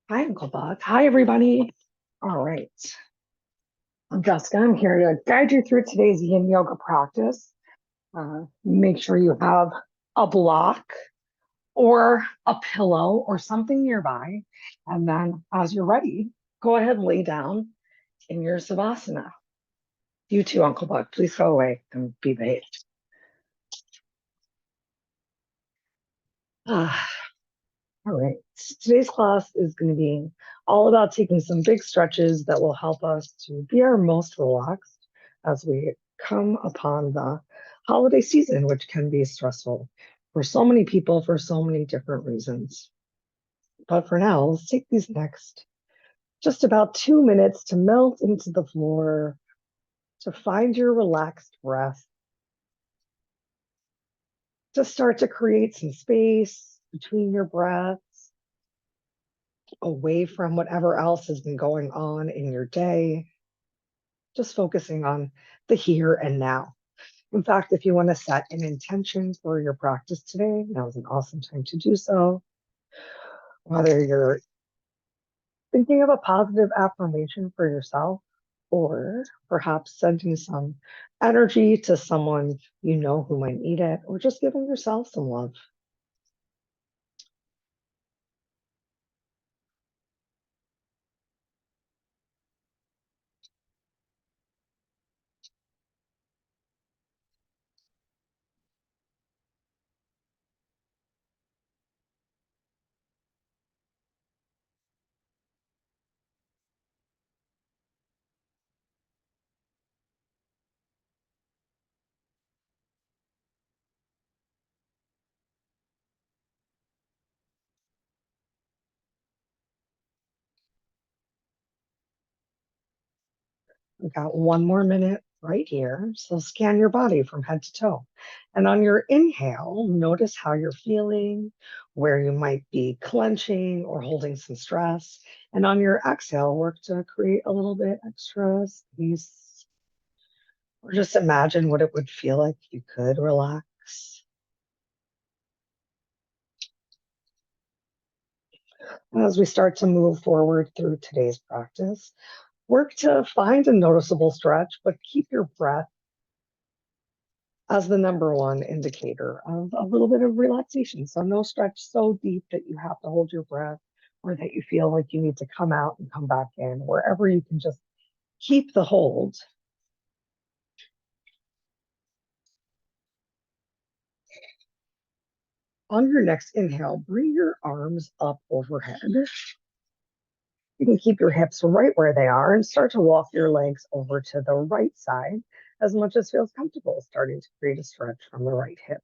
Hi, Uncle Buck. Hi, everybody. All right. I'm Jessica. I'm here to guide you through today's yin yoga practice. Make sure you have a block or a pillow or something nearby. And then, as you're ready, go ahead and lay down in your Savasana. You too, Uncle Buck. Please go away and be bathed. Ah, all right. Today's class is going to be all about taking some big stretches that will help us to be our most relaxed as we come upon the holiday season, which can be stressful for so many people for so many different reasons. But for now, let's take these next just about 2 minutes to melt into the floor, to find your relaxed breath, to start to create some space between your breaths, away from whatever else has been going on in your day, just focusing on the here and now. In fact, if you want to set an intention for your practice today, now is an awesome time to do so. Whether you're thinking of a positive affirmation for yourself, or perhaps sending some energy to someone you know who might need it, or just giving yourself some love. We've got 1 more minute right here. So scan your body from head to toe. And on your inhale, notice how you're feeling, where you might be clenching or holding some stress. And on your exhale, work to create a little bit extra space. Or just imagine what it would feel like if you could relax. As we start to move forward through today's practice, work to find a noticeable stretch, but keep your breath as the number one indicator of a little bit of relaxation. So no stretch so deep that you have to hold your breath or that you feel like you need to come out and come back in, wherever you can just keep the hold. On your next inhale, bring your arms up overhead. You can keep your hips right where they are and start to walk your legs over to the right side as much as feels comfortable, starting to create a stretch from the right hip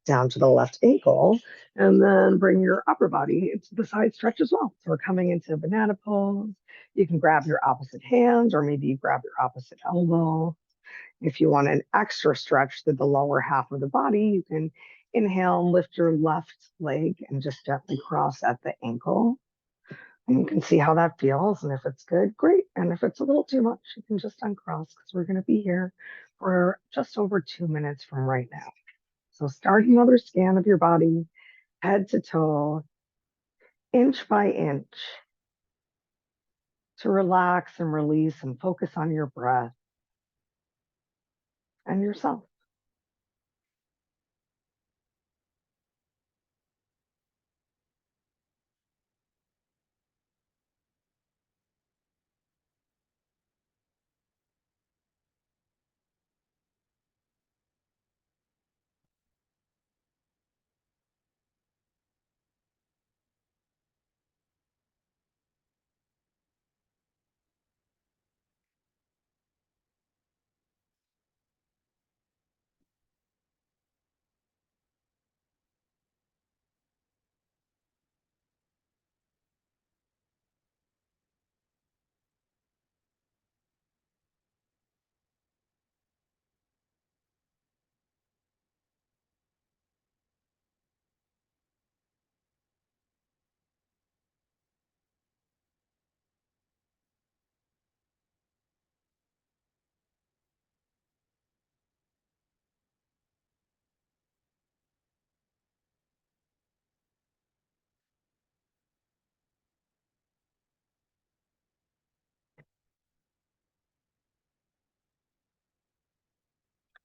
down to the left ankle. And then bring your upper body into the side stretch as well. So we're coming into banana pose. You can grab your opposite hand or maybe you grab your opposite elbow. If you want an extra stretch to the lower half of the body, you can inhale and lift your left leg and just gently cross at the ankle. And you can see how that feels. And if it's good, great. And if it's a little too much, you can just uncross because we're going to be here for just over 2 minutes from right now. So start another scan of your body, head to toe, inch by inch, to relax and release and focus on your breath and yourself.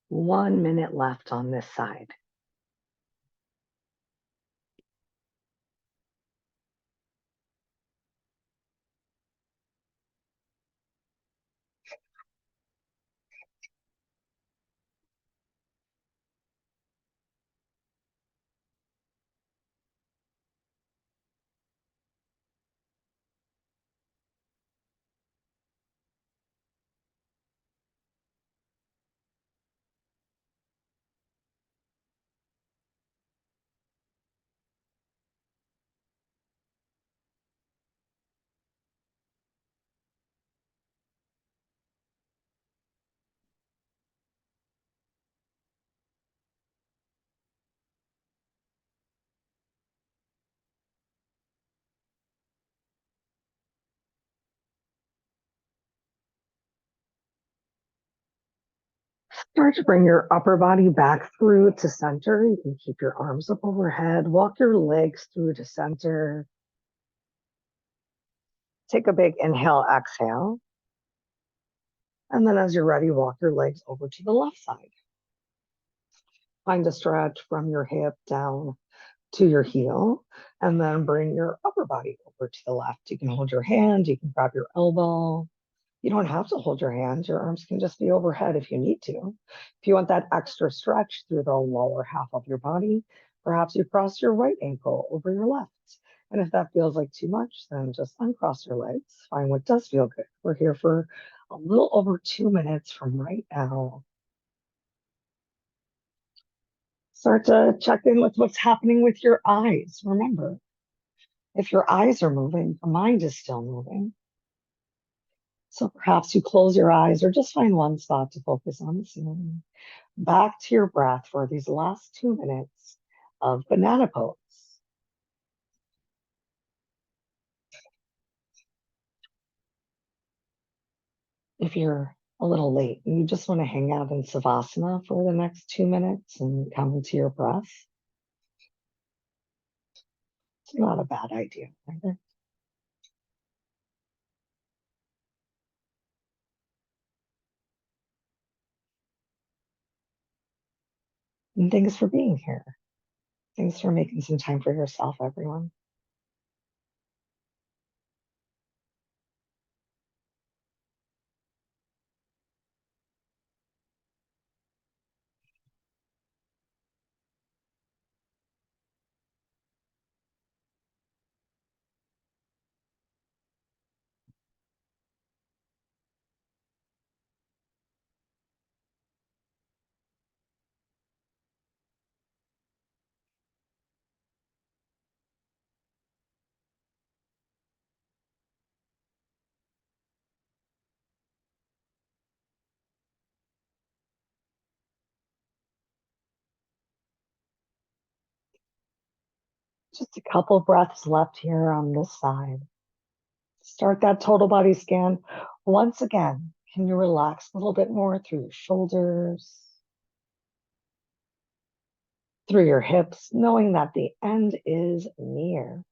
1 minute left on this side. Start to bring your upper body back through to center. You can keep your arms up overhead, walk your legs through to center. Take a big inhale, exhale. And then as you're ready, walk your legs over to the left side. Find a stretch from your hip down to your heel, and then bring your upper body over to the left. You can hold your hand, you can grab your elbow. You don't have to hold your hand. Your arms can just be overhead if you need to. If you want that extra stretch through the lower half of your body, perhaps you cross your right ankle over your left. And if that feels like too much, then just uncross your legs. Find what does feel good. We're here for a little over 2 minutes from right now. Start to check in with what's happening with your eyes. Remember, if your eyes are moving, your mind is still moving. So perhaps you close your eyes or just find one spot to focus on the ceiling. Back to your breath for these last 2 minutes of banana pose. If you're a little late and you just want to hang out in Savasana for the next 2 minutes and come into your breath, it's not a bad idea either. And thanks for being here. Thanks for making some time for yourself, everyone. Just a couple breaths left here on this side. Start that total body scan. Once again, can you relax a little bit more through your shoulders, through your hips, knowing that the end is near.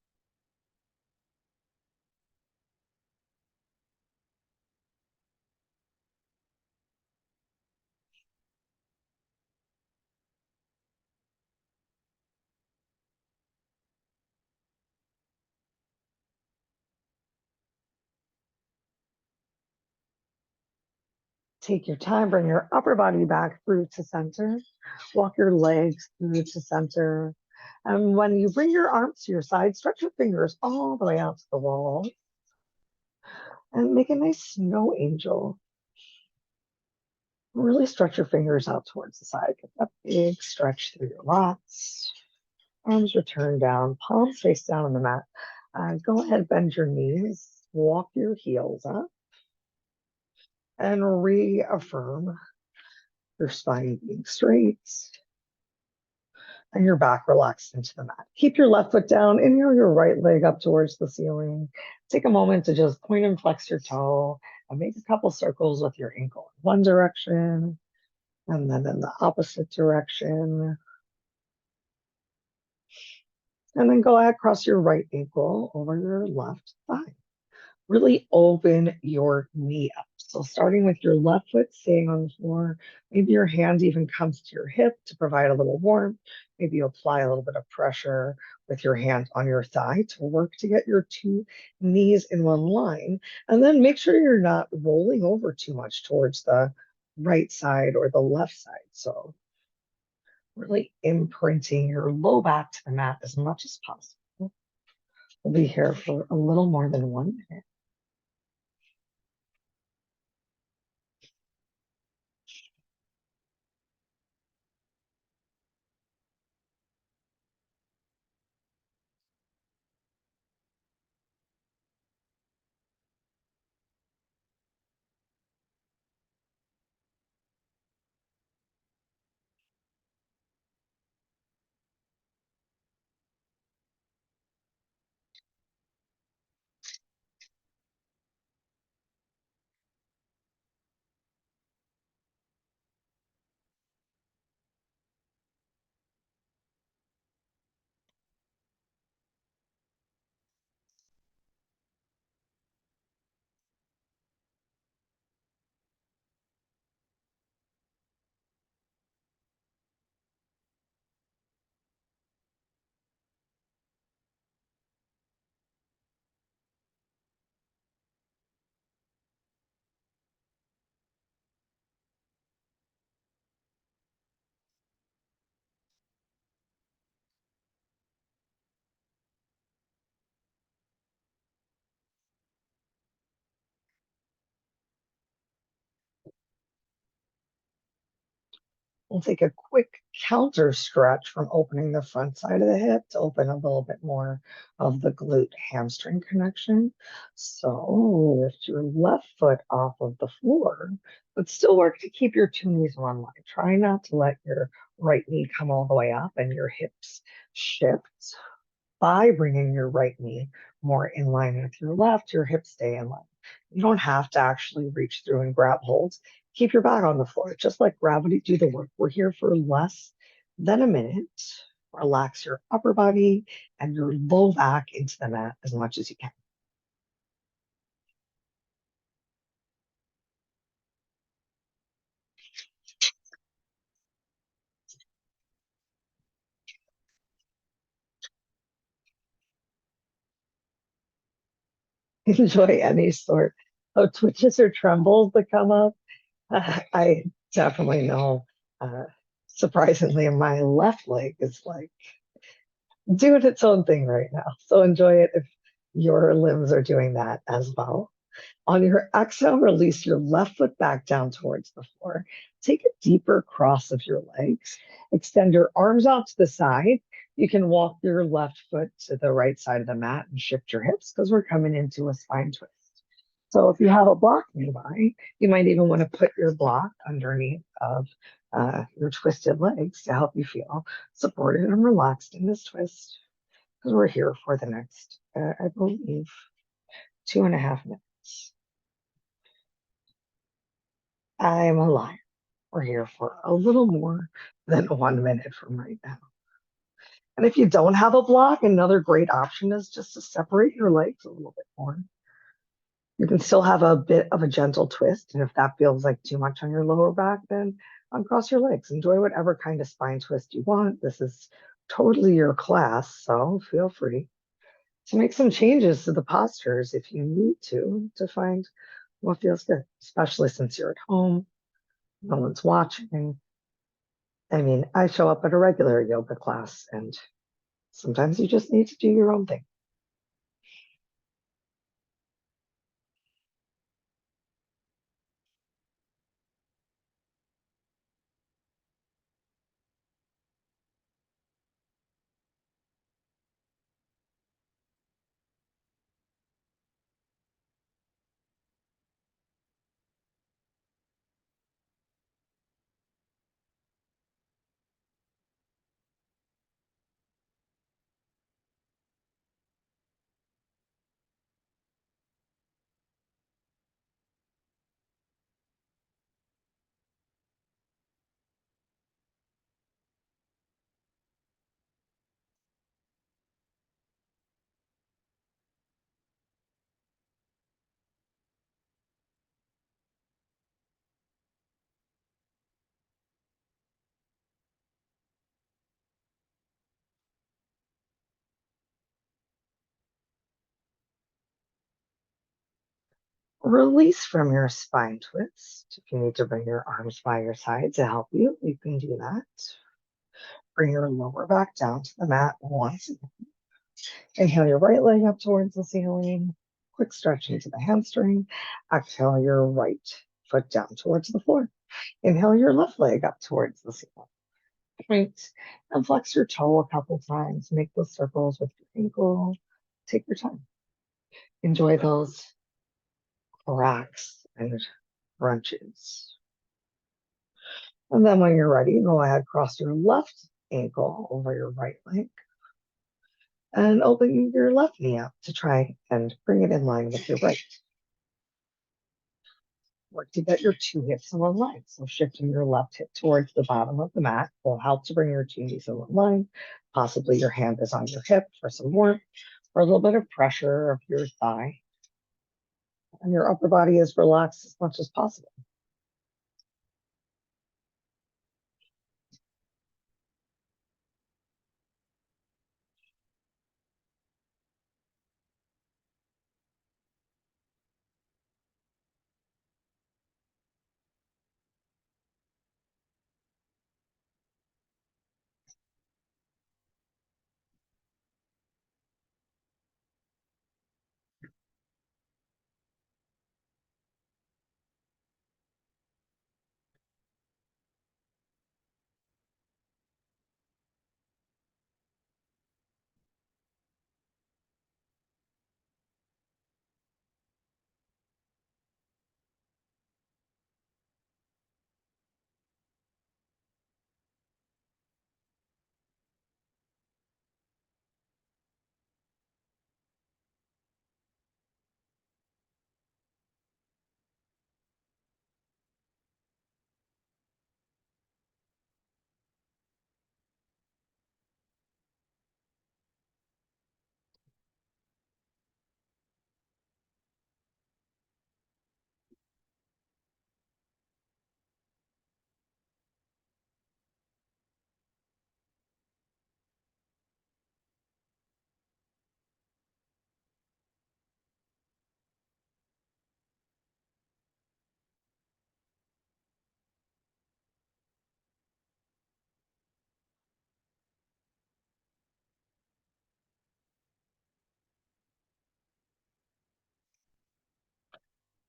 Take your time, bring your upper body back through to center. Walk your legs through to center. And when you bring your arms to your side, stretch your fingers all the way out to the wall. And make a nice snow angel. Really stretch your fingers out towards the side. Get that big stretch through your lats. Arms return down, palms face down on the mat. Go ahead, bend your knees, walk your heels up, and reaffirm your spine being straight and your back relaxed into the mat. Keep your left foot down, inhale your right leg up towards the ceiling. Take a moment to just point and flex your toe and make a couple circles with your ankle in one direction and then in the opposite direction. And then go ahead, cross your right ankle over your left thigh. really open your knee up. So starting with your left foot staying on the floor, maybe your hand even comes to your hip to provide a little warmth. Maybe you apply a little bit of pressure with your hand on your thigh to work to get your two knees in one line. And then make sure you're not rolling over too much towards the right side or the left side. So really imprinting your low back to the mat as much as possible. We'll be here for a little more than 1 minute. We'll take a quick counter stretch from opening the front side of the hip to open a little bit more of the glute hamstring connection. So lift your left foot off of the floor, but still work to keep your two knees in one line. Try not to let your right knee come all the way up and your hips shift. By bringing your right knee more in line with your left, your hips stay in line. You don't have to actually reach through and grab holds. Keep your back on the floor. Just let gravity do the work. We're here for less than a minute. Relax your upper body and your low back into the mat as much as you can. Enjoy any sort of twitches or trembles that come up. I definitely know. Uh, Surprisingly, my left leg is like doing its own thing right now. So enjoy it if your limbs are doing that as well. On your exhale, release your left foot back down towards the floor. Take a deeper cross of your legs. Extend your arms out to the side. You can walk your left foot to the right side of the mat and shift your hips because we're coming into a spine twist. So if you have a block nearby, you might even want to put your block underneath of your twisted legs to help you feel supported and relaxed in this twist because we're here for the next, I believe, 2.5 minutes. I'm a liar. We're here for a little more than 1 minute from right now. And if you don't have a block, another great option is just to separate your legs a little bit more. You can still have a bit of a gentle twist. And if that feels like too much on your lower back, then uncross your legs. Enjoy whatever kind of spine twist you want. This is totally your class, so feel free to make some changes to the postures if you need to find what feels good, especially since you're at home, no one's watching. I mean, I show up at a regular yoga class, and sometimes you just need to do your own thing. Release from your spine twist. If you need to bring your arms by your side to help you, you can do that. Bring your lower back down to the mat once. Inhale your right leg up towards the ceiling. Quick stretch into the hamstring. Exhale your right foot down towards the floor. Inhale your left leg up towards the ceiling. Point and flex your toe a couple times. Make those circles with your ankle. Take your time. Enjoy those cracks and crunches. And then when you're ready, go ahead, cross your left ankle over your right leg and open your left knee up to try and bring it in line with your right. Work to get your two hips in one line. So shifting your left hip towards the bottom of the mat will help to bring your two knees in one line. Possibly your hand is on your hip for some warmth or a little bit of pressure of your thigh. And your upper body is relaxed as much as possible.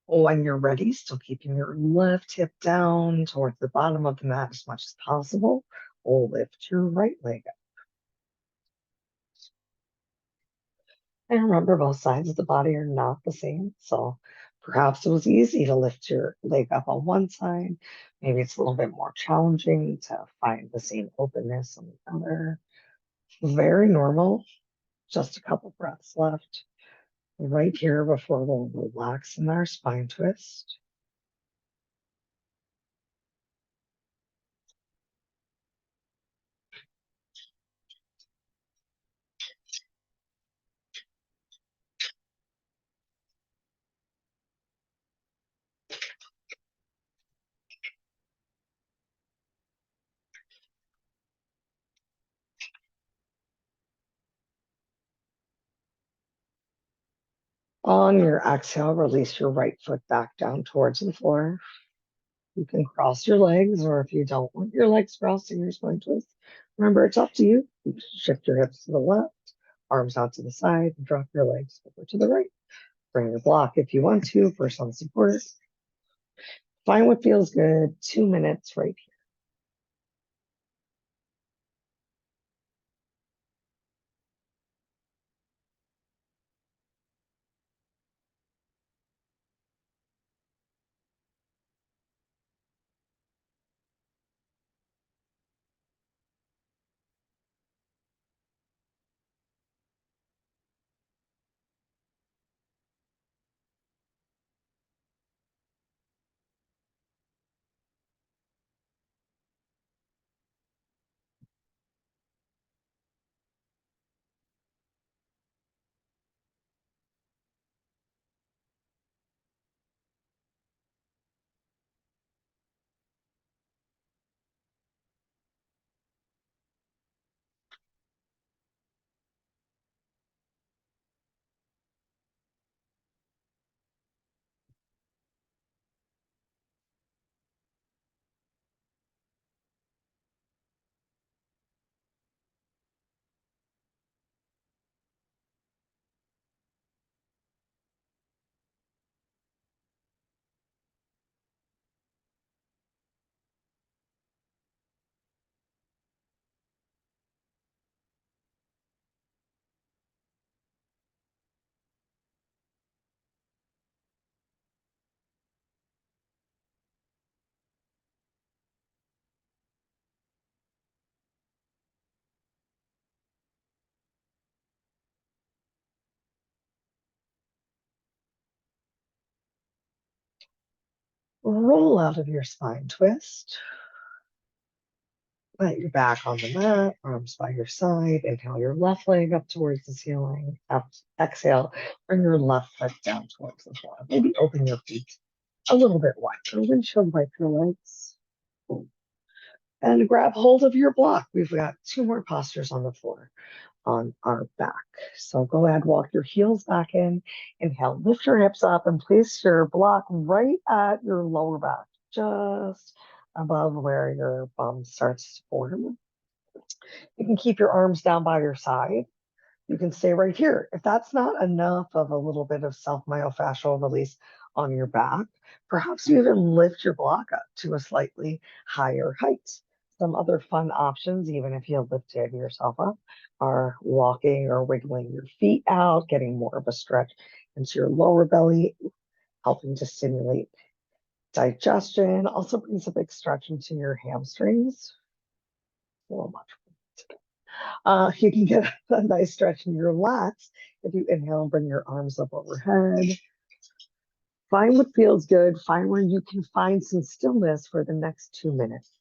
When you're ready, still keeping your left hip down towards the bottom of the mat as much as possible. Lift your right leg up. And remember, both sides of the body are not the same. So perhaps it was easy to lift your leg up on one side. Maybe it's a little bit more challenging to find the same openness on the other. Very normal. Just a couple breaths left right here before we'll relax in our spine twist. On your exhale, release your right foot back down towards the floor. You can cross your legs, or if you don't want your legs crossed in your spine twist, remember it's up to you. You can shift your hips to the left, arms out to the side, and drop your legs over to the right. Bring your block if you want to for some support. Find what feels good. 2 minutes right here. Roll out of your spine twist. Let your back on the mat, arms by your side. Inhale your left leg up towards the ceiling. Exhale, bring your left foot down towards the floor. Maybe open your feet a little bit wider. Windshield wipe your legs. And grab hold of your block. We've got two more postures on the floor on our back. So go ahead, walk your heels back in. Inhale, lift your hips up and place your block right at your lower back, just above where your bum starts to form. You can keep your arms down by your side. You can stay right here. If that's not enough of a little bit of self-myofascial release on your back, perhaps you even lift your block up to a slightly higher height. Some other fun options, even if you lifted yourself up, are walking or wiggling your feet out, getting more of a stretch into your lower belly, helping to stimulate digestion. Also brings a big stretch into your hamstrings. A little much. You can get a nice stretch in your lats if you inhale and bring your arms up overhead. Find what feels good. Find where you can find some stillness for the next 2 minutes.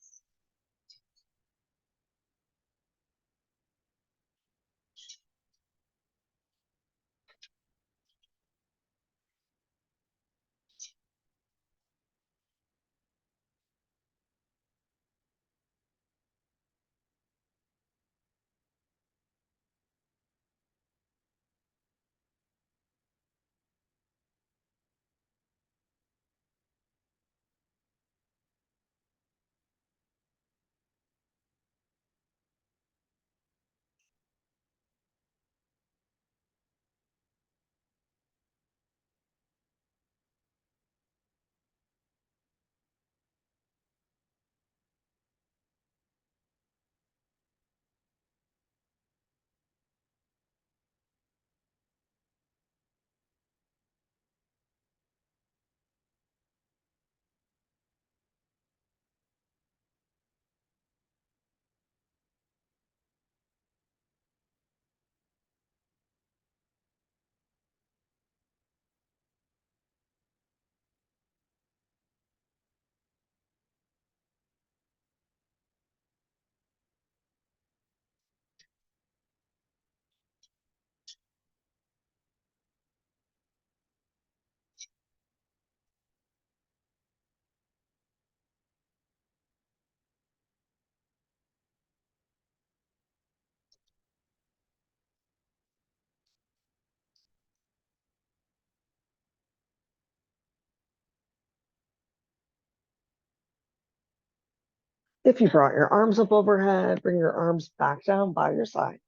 If you brought your arms up overhead, bring your arms back down by your side.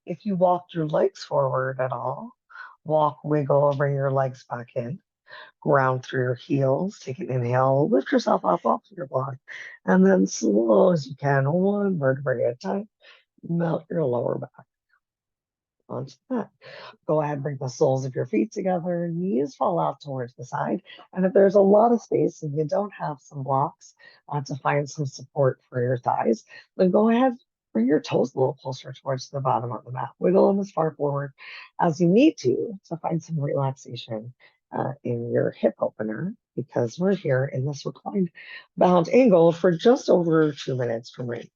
If you walked your legs forward at all, walk, wiggle, bring your legs back in. Ground through your heels. Take an inhale, lift yourself up off your block, and then slow as you can, one vertebrae at a time, melt your lower back onto that. Go ahead, bring the soles of your feet together, knees fall out towards the side. And if there's a lot of space and you don't have some blocks to find some support for your thighs, then go ahead, bring your toes a little closer towards the bottom of the mat. Wiggle them as far forward as you need to find some relaxation in your hip opener, because we're here in this reclined bound angle for just over 2 minutes from right.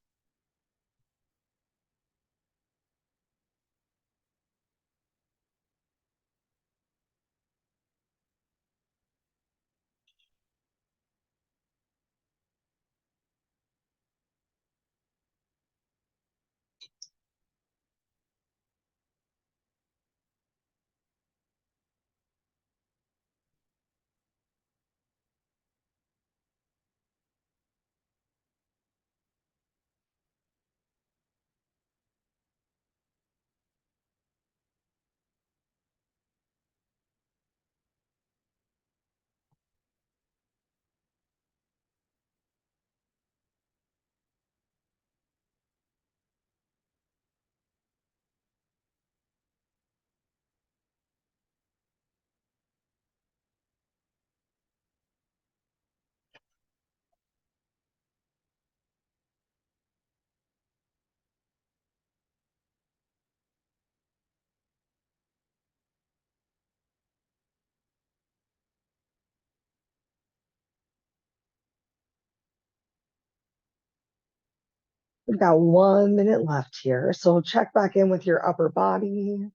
We've got 1 minute left here. So check back in with your upper body.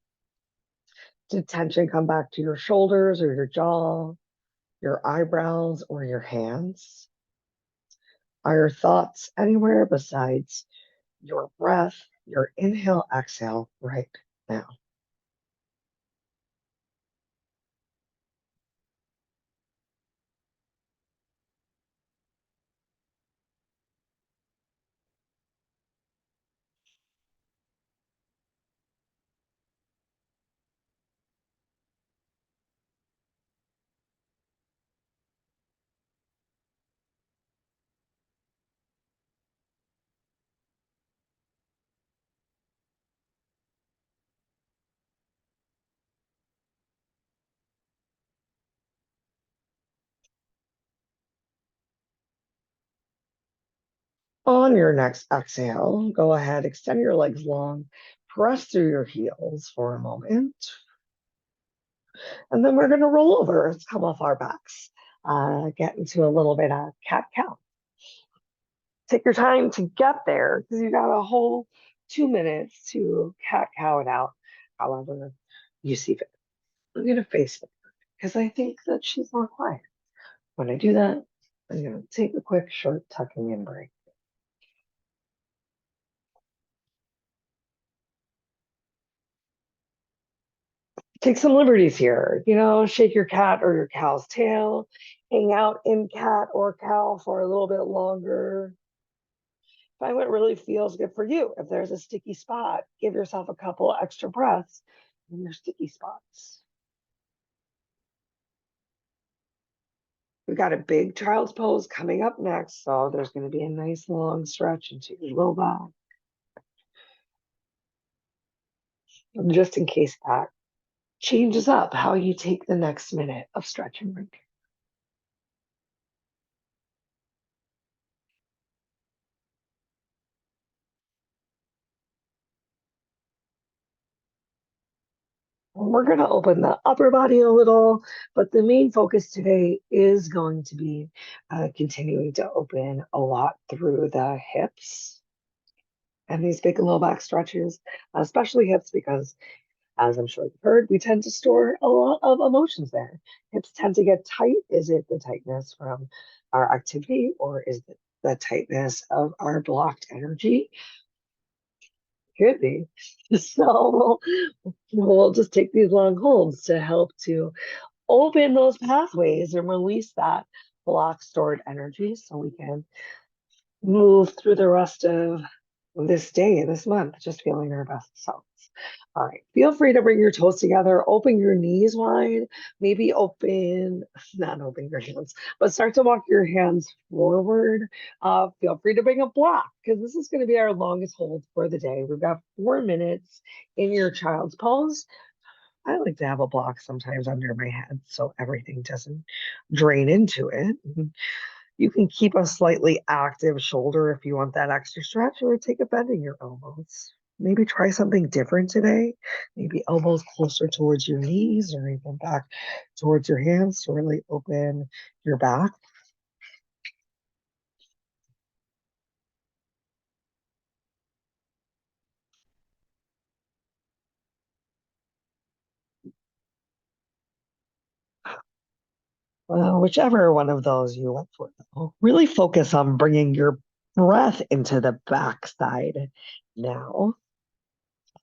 Did tension come back to your shoulders or your jaw, your eyebrows, or your hands? Are your thoughts anywhere besides your breath, your inhale, exhale right now? On your next exhale, go ahead, extend your legs long, press through your heels for a moment, and then we're going to roll over. Let's come off our backs. Get into a little bit of cat cow. Take your time to get there because you got a whole 2 minutes to cat cow it out, however you see fit. I'm going to face it because I think that she's more quiet. When I do that, I'm going to take a quick, short tucking in break. Take some liberties here. Shake your cat or your cow's tail, hang out in cat or cow for a little bit longer. Find what really feels good for you. If there's a sticky spot, give yourself a couple extra breaths in your sticky spots. We've got a big child's pose coming up next, so there's going to be a nice long stretch into your low back. And just in case that changes up how you take the next minute of stretching. We're going to open the upper body a little, but the main focus today is going to be continuing to open a lot through the hips and these big low back stretches, especially hips, because as I'm sure you've heard, we tend to store a lot of emotions there. Hips tend to get tight. Is it the tightness from our activity, or is it the tightness of our blocked energy? Could be. So we'll just take these long holds to help to open those pathways and release that block stored energy so we can move through the rest of this day, this month, just feeling our best selves. All right, feel free to bring your toes together, open your knees wide, maybe not open your hands, but start to walk your hands forward. Feel free to bring a block because this is going to be our longest hold for the day. We've got 4 minutes in your child's pose. I like to have a block sometimes under my head so everything doesn't drain into it. You can keep a slightly active shoulder if you want that extra stretch, or take a bend in your elbows. Maybe try something different today. Maybe elbows closer towards your knees or even back towards your hands to really open your back. Whichever one of those you went for. Really focus on bringing your breath into the backside now.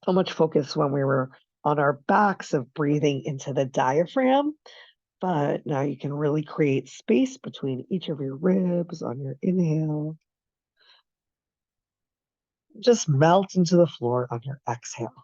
So much focus when we were on our backs of breathing into the diaphragm, but now you can really create space between each of your ribs on your inhale. Just melt into the floor on your exhale.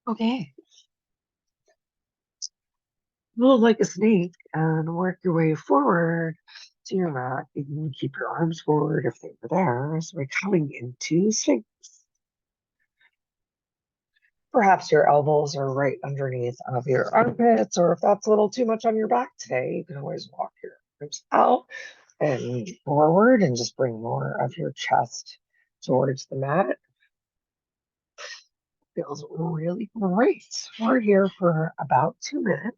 Okay. Move like a snake and work your way forward to your mat. You can keep your arms forward if they were there. So we're coming into Sphinx. Perhaps your elbows are right underneath of your armpits, or if that's a little too much on your back today, you can always walk your arms out and forward and just bring more of your chest towards the mat. Feels really great. We're here for about 2 minutes.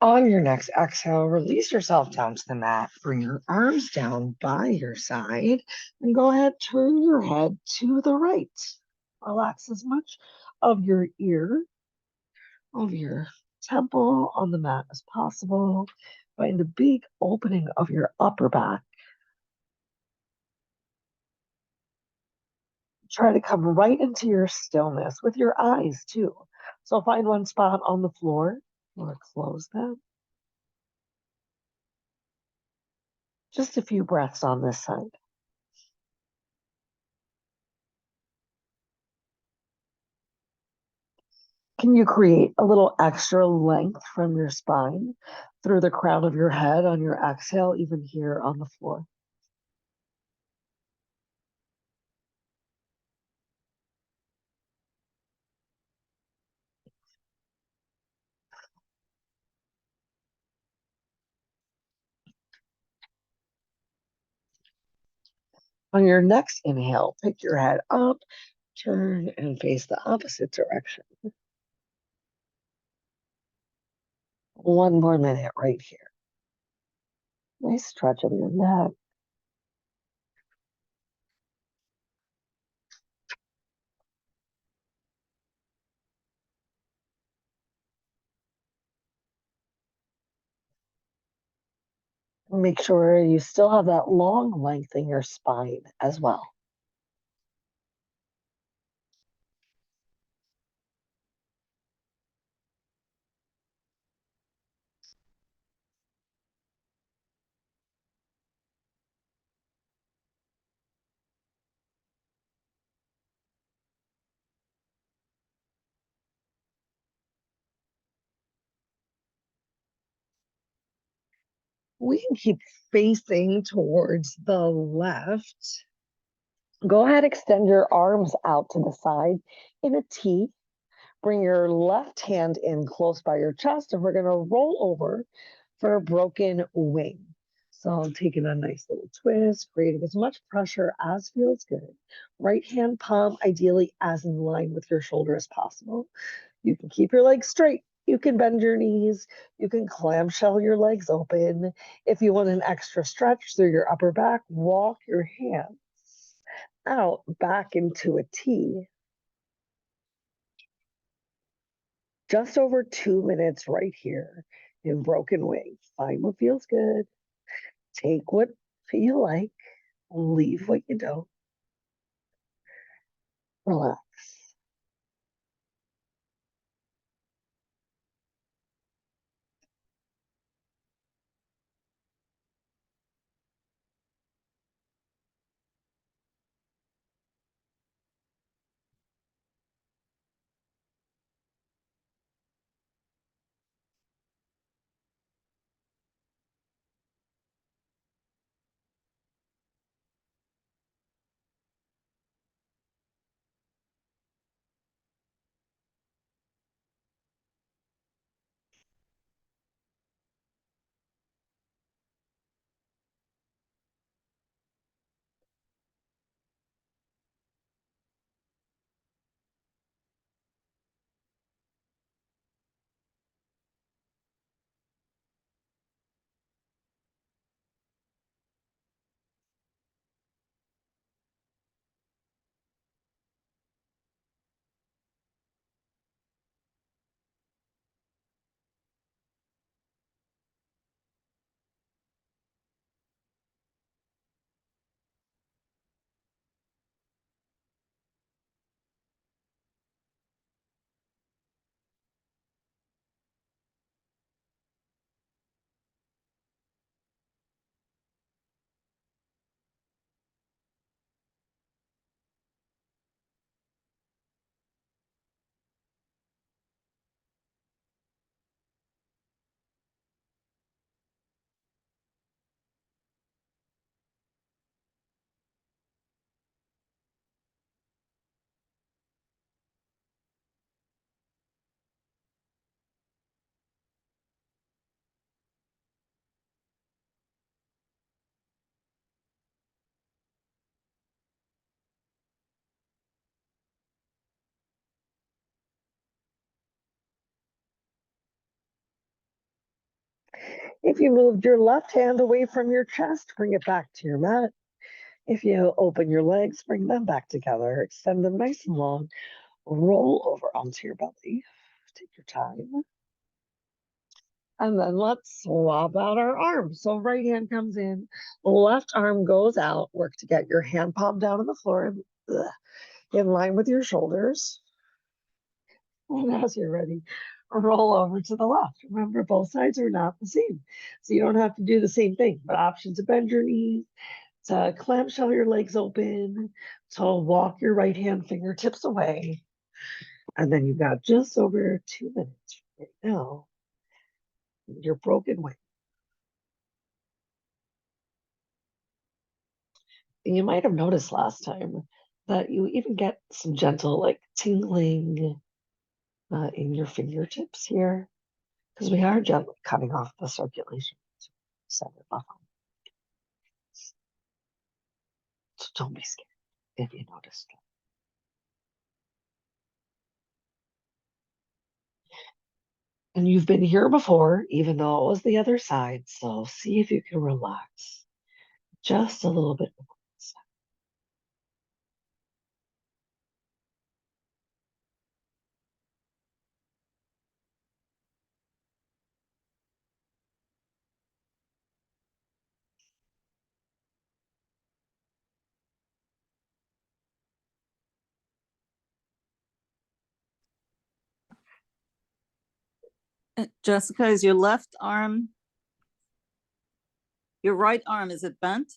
On your next exhale, release yourself down to the mat. Bring your arms down by your side and go ahead, turn your head to the right. Relax as much of your ear, of your temple on the mat as possible. Find the big opening of your upper back. Try to come right into your stillness with your eyes too. So find one spot on the floor. You want to close them. Just a few breaths on this side. Can you create a little extra length from your spine through the crown of your head on your exhale, even here on the floor? On your next inhale, pick your head up, turn and face the opposite direction. One more minute right here. Nice stretch of your neck. Make sure you still have that long length in your spine as well. We can keep facing towards the left. Go ahead, extend your arms out to the side in a T. Bring your left hand in close by your chest, and we're going to roll over for a broken wing. So I'm taking a nice little twist, creating as much pressure as feels good. Right hand palm, ideally as in line with your shoulder as possible. You can keep your legs straight. You can bend your knees. You can clamshell your legs open. If you want an extra stretch through your upper back, walk your hands out back into a T. Just over 2 minutes right here in broken wing. Find what feels good. Take what you like. Leave what you don't. Relax. If you moved your left hand away from your chest, bring it back to your mat. If you open your legs, bring them back together. Extend them nice and long. Roll over onto your belly. Take your time. And then let's swap out our arms. So right hand comes in, left arm goes out. Work to get your hand palm down on the floor in line with your shoulders. And as you're ready, roll over to the left. Remember, both sides are not the same. So you don't have to do the same thing, but option to bend your knees, to clamshell your legs open, to walk your right hand fingertips away. And then you've got just over 2 minutes right now. Your broken wing. And you might have noticed last time that you even get some gentle like tingling in your fingertips here, because we are gently cutting off the circulation to set it off. So don't be scared if you noticed. And you've been here before, even though it was the other side. So see if you can relax just a little bit more. Jessica, is your left arm, your right arm, is it bent?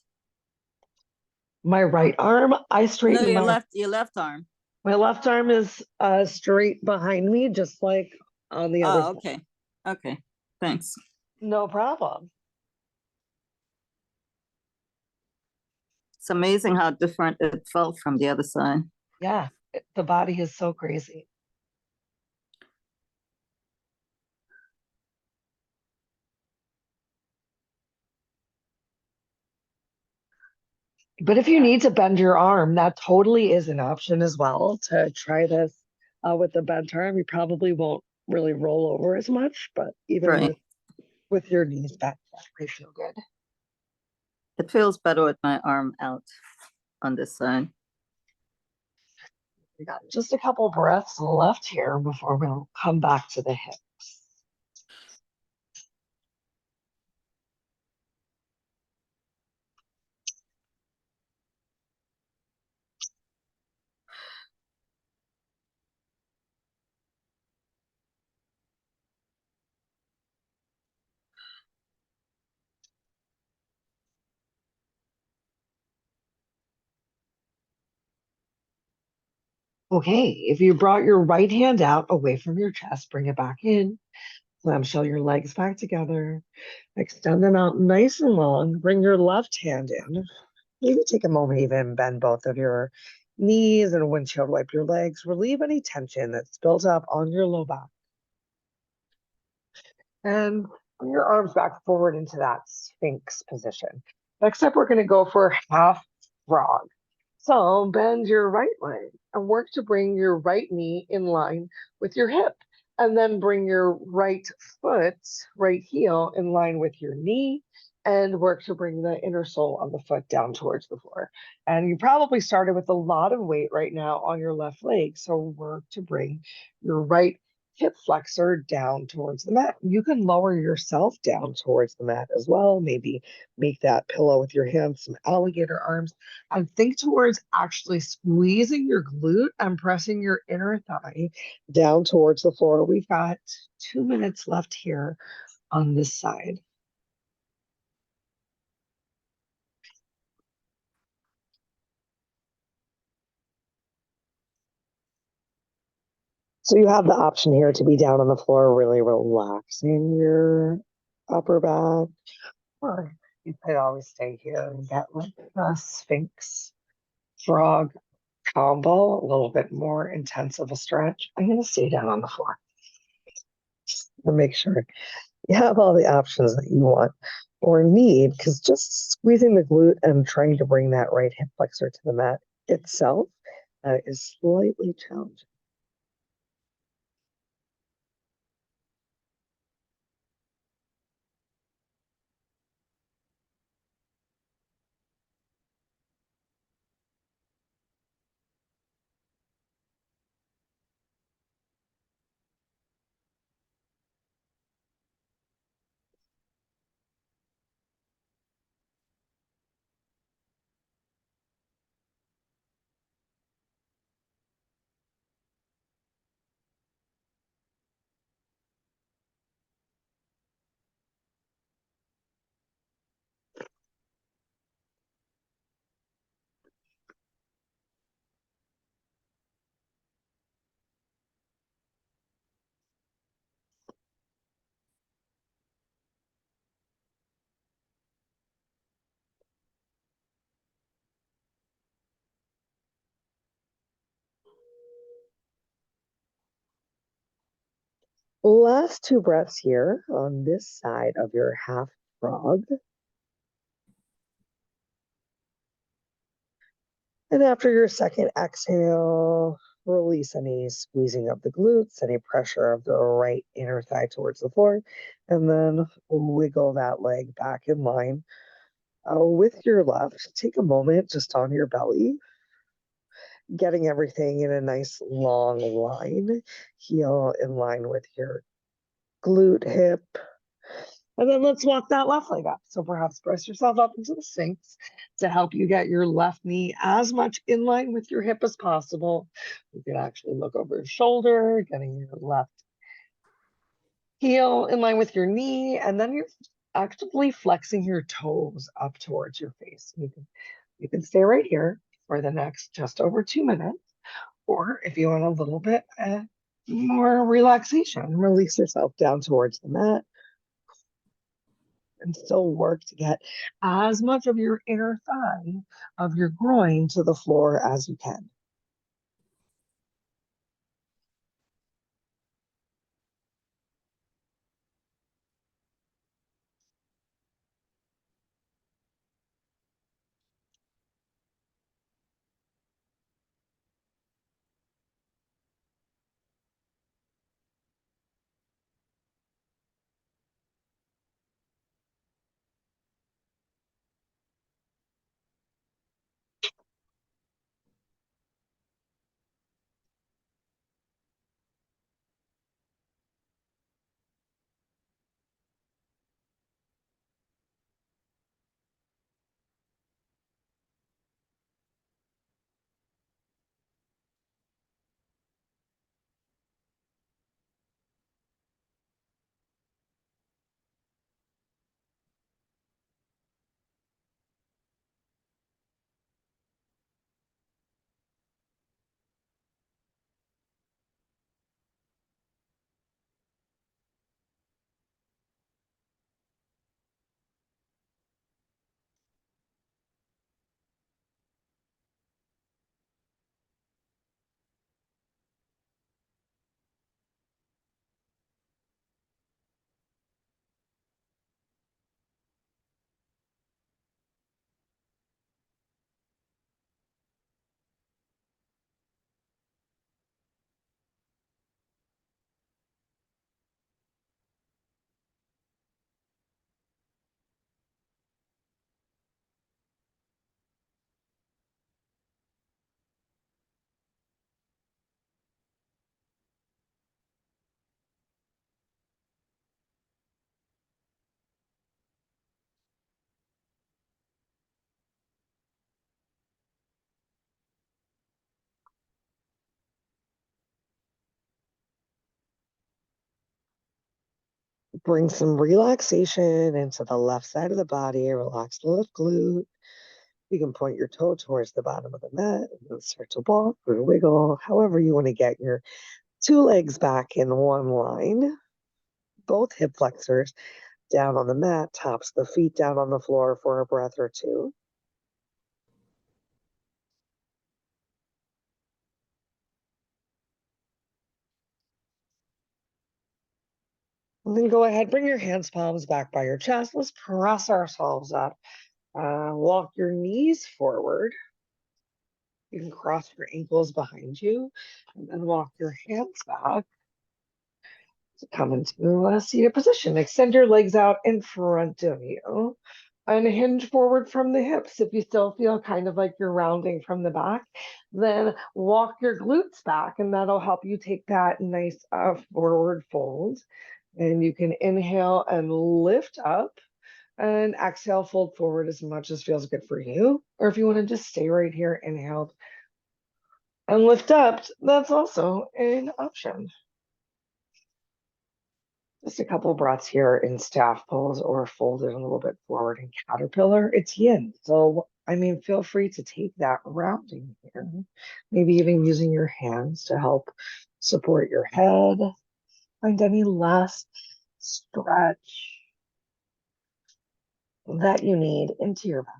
My right arm, I No, straighten your left arm. my left arm is straight behind me, just like on the other Oh, side. okay. Okay, thanks. No problem. It's amazing how different it felt from the other side. Yeah, the body is so crazy. But if you need to bend your arm, that totally is an option as well to try this with the bent arm. You probably won't really roll over as much, but even Right. with your knees back, that might feel good. It feels better with my arm out on this side. We got just a couple breaths left here before we'll come back to the hips. Okay, if you brought your right hand out away from your chest, bring it back in. Clamshell your legs back together. Extend them out nice and long. Bring your left hand in. Maybe take a moment, even bend both of your knees and windshield wipe your legs. Relieve any tension that's built up on your low back. And bring your arms back forward into that Sphinx position. Next up, we're going to go for half frog. So bend your right leg and work to bring your right knee in line with your hip. And then bring your right foot, right heel in line with your knee, and work to bring the inner sole of the foot down towards the floor. And you probably started with a lot of weight right now on your left leg. So work to bring your right hip flexor down towards the mat. You can lower yourself down towards the mat as well. Maybe make that pillow with your hands, some alligator arms, and think towards actually squeezing your glute and pressing your inner thigh down towards the floor. We've got 2 minutes left here on this side. So you have the option here to be down on the floor, really relaxing your upper back, or you could always stay here and get like the Sphinx frog combo, a little bit more intense of a stretch. I'm going to stay down on the floor to make sure you have all the options that you want or need, because just squeezing the glute and trying to bring that right hip flexor to the mat itself is slightly challenging. Last two breaths here on this side of your half frog. And after your second exhale, release any squeezing of the glutes, any pressure of the right inner thigh towards the floor, and then wiggle that leg back in line with your left. Take a moment just on your belly, getting everything in a nice long line, heel in line with your glute, hip. And then let's walk that left leg up. So perhaps press yourself up into the Sphinx to help you get your left knee as much in line with your hip as possible. You can actually look over your shoulder, getting your left heel in line with your knee, and then you're actively flexing your toes up towards your face. You can stay right here for the next just over 2 minutes, or if you want a little bit more relaxation, release yourself down towards the mat and still work to get as much of your inner thigh, of your groin to the floor as you can. Bring some relaxation into the left side of the body. Relax the left glute. You can point your toe towards the bottom of the mat and then start to walk or wiggle, however you want to get your two legs back in one line. Both hip flexors down on the mat, tops the feet down on the floor for a breath or two. And then go ahead, bring your hands, palms back by your chest. Let's press ourselves up. Walk your knees forward. You can cross your ankles behind you and then walk your hands back to come into a seated position. Extend your legs out in front of you and hinge forward from the hips. If you still feel kind of like you're rounding from the back, then walk your glutes back and that'll help you take that nice forward fold. And you can inhale and lift up and exhale, fold forward as much as feels good for you. Or if you want to just stay right here, inhale and lift up, that's also an option. Just a couple breaths here in staff pose or folded a little bit forward in caterpillar. It's yin. So, I mean, feel free to take that rounding here. Maybe even using your hands to help support your head. Find any last stretch that you need into your back.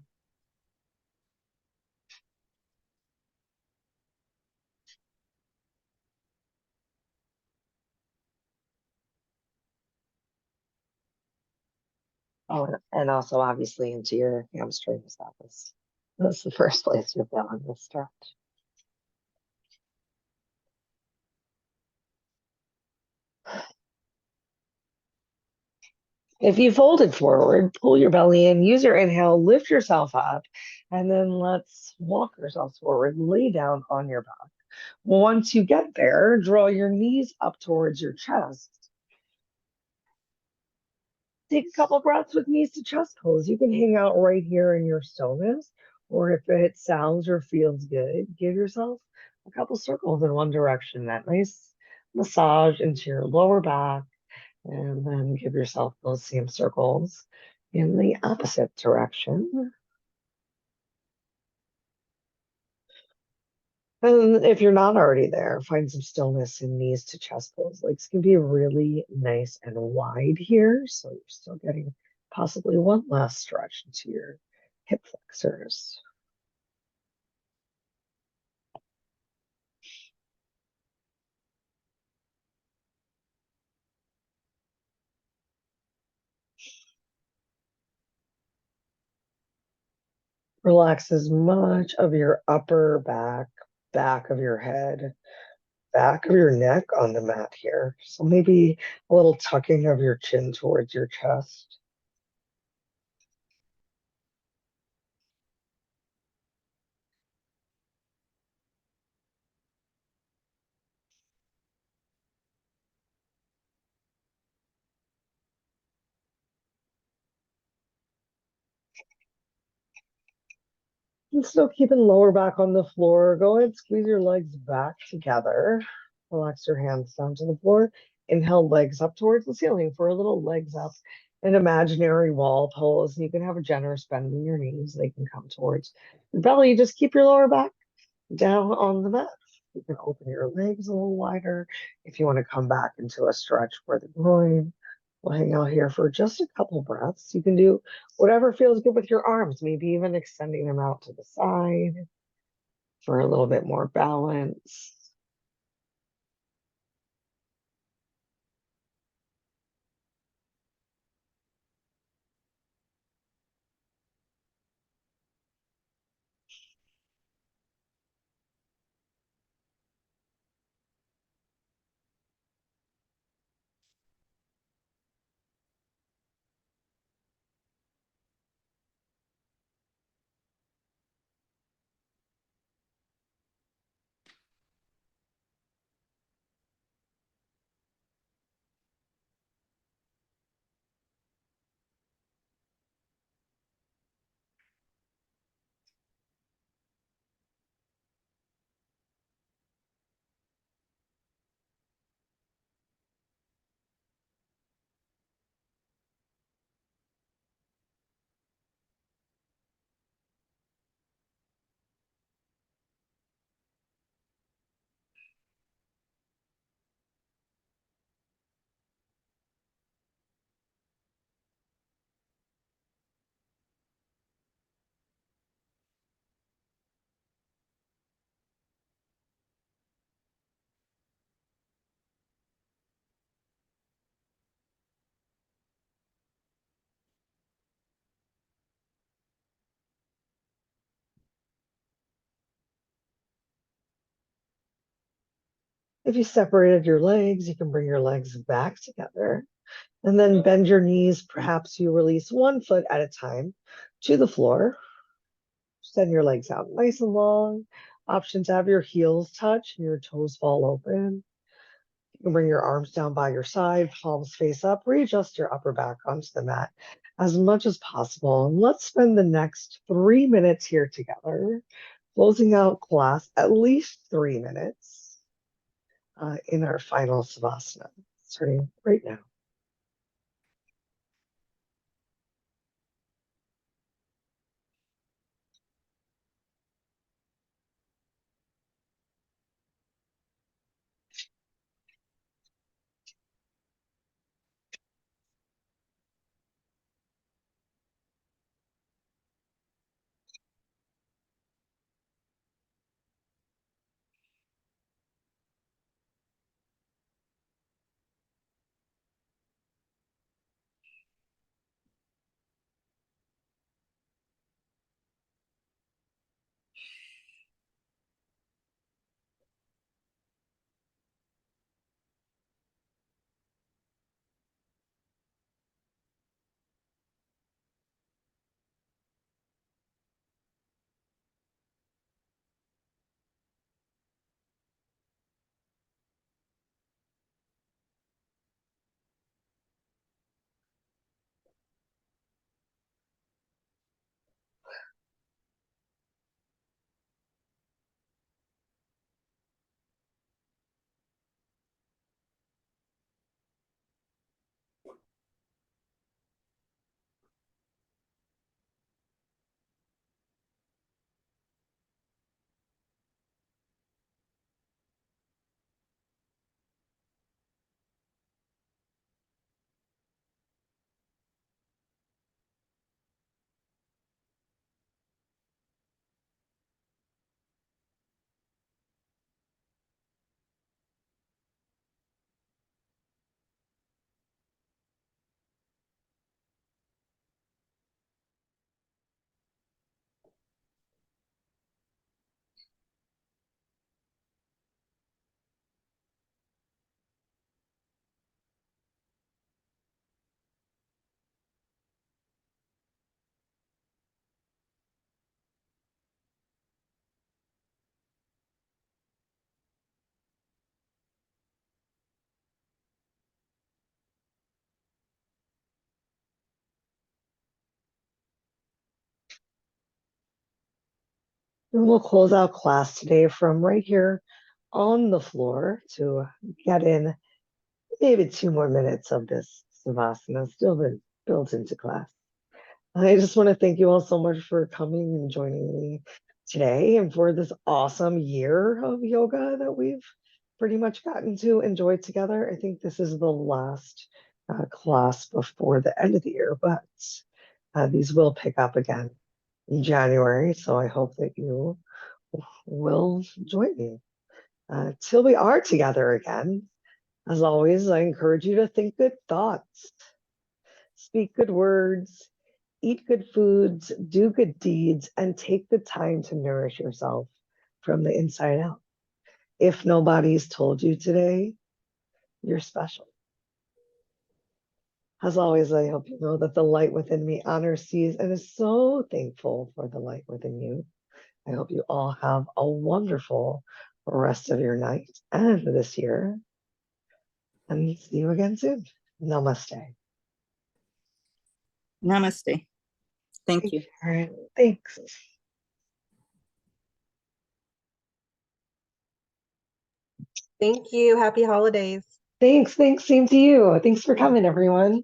Oh, and also obviously into your hamstrings. That's the first place you're feeling this stretch. If you folded forward, pull your belly in, use your inhale, lift yourself up, and then let's walk ourselves forward. Lay down on your back. Once you get there, draw your knees up towards your chest. Take a couple breaths with knees to chest pose. You can hang out right here in your stillness, or if it sounds or feels good, give yourself a couple circles in one direction. That nice massage into your lower back, and then give yourself those same circles in the opposite direction. And if you're not already there, find some stillness in knees to chest pose. Legs can be really nice and wide here, so you're still getting possibly one last stretch into your hip flexors. Relax as much of your upper back, back of your head, back of your neck on the mat here. So maybe a little tucking of your chin towards your chest. And still keeping lower back on the floor. Go ahead, squeeze your legs back together. Relax your hands down to the floor. Inhale, legs up towards the ceiling for a little legs up. An imaginary wall pose. You can have a generous bend in your knees. They can come towards your belly. Just keep your lower back down on the mat. You can open your legs a little wider if you want to come back into a stretch for the groin. We'll hang out here for just a couple breaths. You can do whatever feels good with your arms, maybe even extending them out to the side for a little bit more balance. If you separated your legs, you can bring your legs back together and then bend your knees. Perhaps you release one foot at a time to the floor. Send your legs out nice and long. Option to have your heels touch and your toes fall open. You can bring your arms down by your side, palms face up, readjust your upper back onto the mat as much as possible. And let's spend the next 3 minutes here together, closing out class at least 3 minutes in our final Savasana, starting right now. And we'll close out class today from right here on the floor to get in maybe 2 more minutes of this Savasana still been built into class. I just want to thank you all so much for coming and joining me today and for this awesome year of yoga that we've pretty much gotten to enjoy together. I think this is the last class before the end of the year, but these will pick up again in January. So I hope that you will join me. Till we are together again, as always, I encourage you to think good thoughts, speak good words, eat good foods, do good deeds, and take the time to nourish yourself from the inside out. If nobody's told you today, you're special. As always, I hope you know that the light within me honors, sees, and is so thankful for the light within you. I hope you all have a wonderful rest of your night and this year. And see you again soon. Namaste. Namaste. Thank you. All right. Thanks. Thank you. Happy holidays. Thanks. Same to you. Thanks for coming, everyone.